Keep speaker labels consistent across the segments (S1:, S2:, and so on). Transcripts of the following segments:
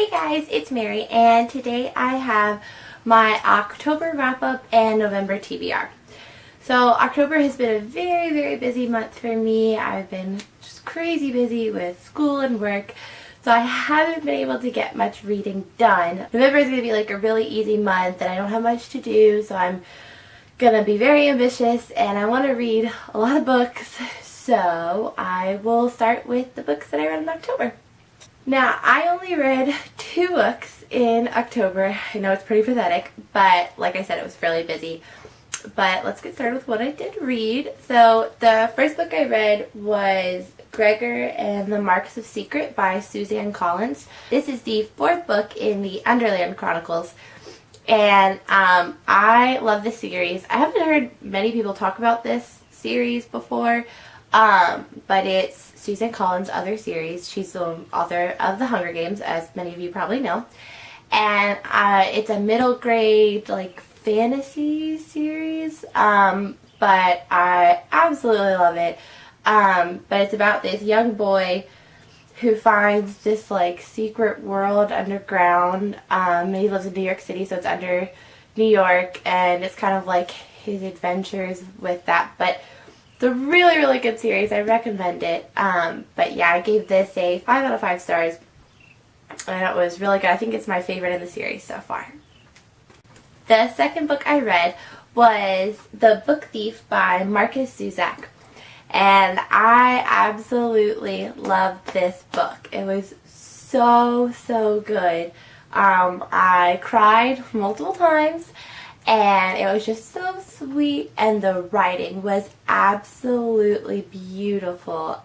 S1: Hey guys, it's Mary, and today I have my October wrap-up and November TBR. So October has been a very busy month for me. I've been just crazy busy with school and work, so I haven't been able to get much reading done. November is going to be like a really easy month, and I don't have much to do, so I'm going to be very ambitious, and I want to read a lot of books, so I will start with the books that I read in October. Now, I only read 2 books in October. I know it's pretty pathetic, but like I said, it was really busy. But let's get started with what I did read. So the first book I read was Gregor and the Marks of Secret by Suzanne Collins. This is the 4th book in the Underland Chronicles. And I love this series. I haven't heard many people talk about this series before, but it's Suzanne Collins' other series. She's the author of The Hunger Games, as many of you probably know. And it's a middle grade, like, fantasy series, but I absolutely love it. But it's about this young boy who finds this, like, secret world underground. He lives in New York City, so it's under New York, and it's kind of like his adventures with that. But it's a really good series. I recommend it. But yeah, I gave this a 5 out of 5 stars. And it was really good. I think it's my favorite in the series so far. The second book I read was The Book Thief by Marcus Zusak. And I absolutely loved this book. It was so good. I cried multiple times. And it was just so sweet, and the writing was absolutely beautiful.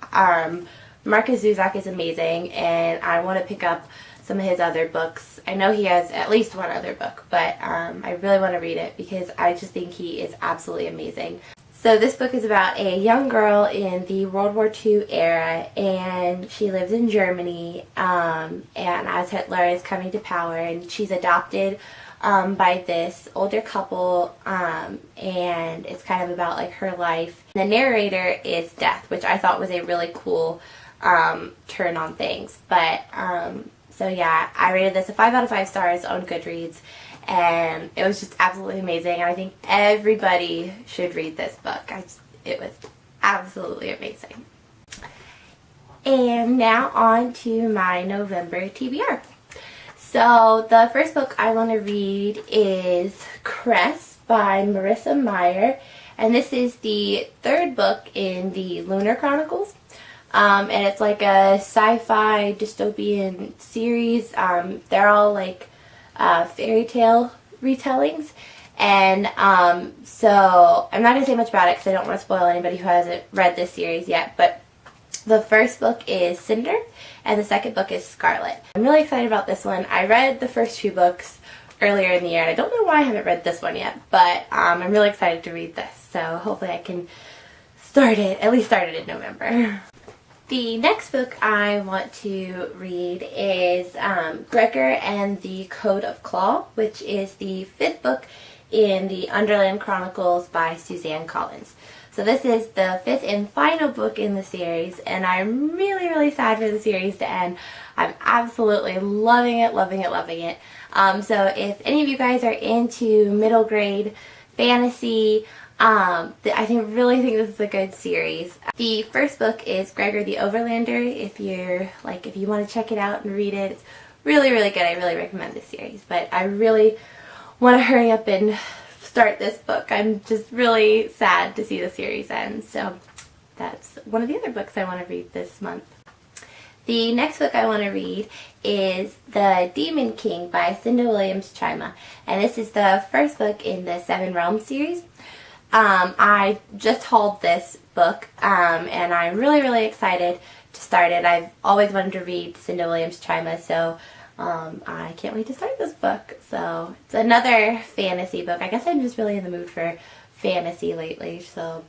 S1: Marcus Zusak is amazing, and I want to pick up some of his other books. I know he has at least one other book, but I really want to read it because I just think he is absolutely amazing. So this book is about a young girl in the World War II era, and she lives in Germany, and as Hitler is coming to power, and she's adopted by this older couple, and it's kind of about like her life. The narrator is Death, which I thought was a really cool turn on things. But so yeah, I rated this a 5 out of 5 stars on Goodreads, and it was just absolutely amazing. And I think everybody should read this book. It was absolutely amazing. And now on to my November TBR. So the first book I want to read is Cress by Marissa Meyer, and this is the 3rd book in the Lunar Chronicles, and it's like a sci-fi dystopian series. They're all like fairy tale retellings, and so I'm not going to say much about it because I don't want to spoil anybody who hasn't read this series yet, but the first book is Cinder, and the second book is Scarlet. I'm really excited about this one. I read the first 2 books earlier in the year, and I don't know why I haven't read this one yet, but I'm really excited to read this, so hopefully I can at least start it in November. The next book I want to read is Gregor and the Code of Claw, which is the 5th book in the Underland Chronicles by Suzanne Collins. So this is the 5th and final book in the series, and I'm really sad for the series to end. I'm absolutely loving it. So if any of you guys are into middle grade fantasy, I really think this is a good series. The first book is Gregor the Overlander. If you want to check it out and read it, it's really good. I really recommend this series, but I really want to hurry up and start this book. I'm just really sad to see the series end, so that's one of the other books I want to read this month. The next book I want to read is The Demon King by Cinda Williams-Chima, and this is the first book in the 7 Realms series. I just hauled this book, and I'm really excited to start it. I've always wanted to read Cinda Williams-Chima, so I can't wait to start this book. So it's another fantasy book. I guess I'm just really in the mood for fantasy lately, so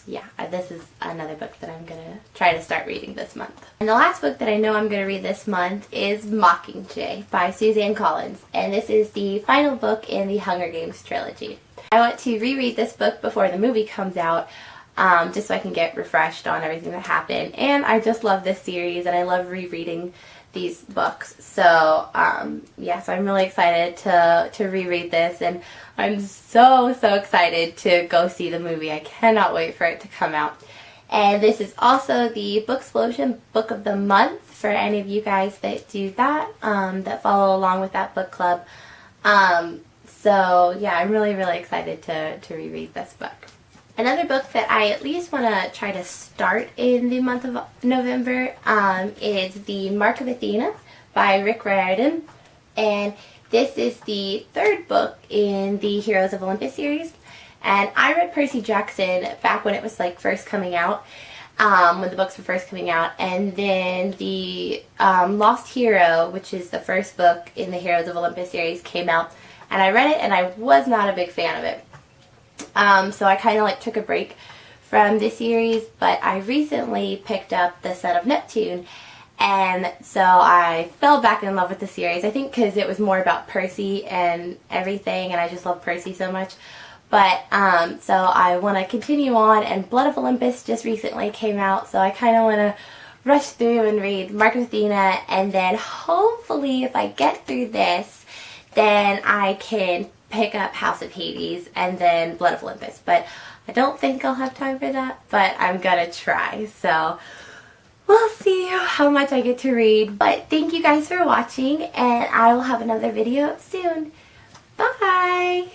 S1: yeah, this is another book that I'm gonna try to start reading this month. And the last book that I know I'm gonna read this month is Mockingjay by Suzanne Collins, and this is the final book in the Hunger Games trilogy. I want to reread this book before the movie comes out, just so I can get refreshed on everything that happened. And I just love this series, and I love rereading these books. So yeah, so I'm really excited to reread this, and I'm so excited to go see the movie. I cannot wait for it to come out. And this is also the Booksplosion Book of the Month for any of you guys that do that, that follow along with that book club. So yeah, I'm really excited to reread this book. Another book that I at least want to try to start in the month of November is The Mark of Athena by Rick Riordan. And this is the third book in the Heroes of Olympus series. And I read Percy Jackson back when it was like first coming out, when the books were first coming out. And then the Lost Hero, which is the first book in the Heroes of Olympus series, came out. And I read it and I was not a big fan of it. So I kind of like took a break from the series, but I recently picked up the Son of Neptune, and so I fell back in love with the series. I think because it was more about Percy and everything, and I just love Percy so much. But so I want to continue on, and Blood of Olympus just recently came out, so I kind of want to rush through and read Mark of Athena, and then hopefully if I get through this, then I can pick up House of Hades and then Blood of Olympus. But I don't think I'll have time for that, but I'm gonna try. So we'll see how much I get to read. But thank you guys for watching, and I will have another video up soon. Bye!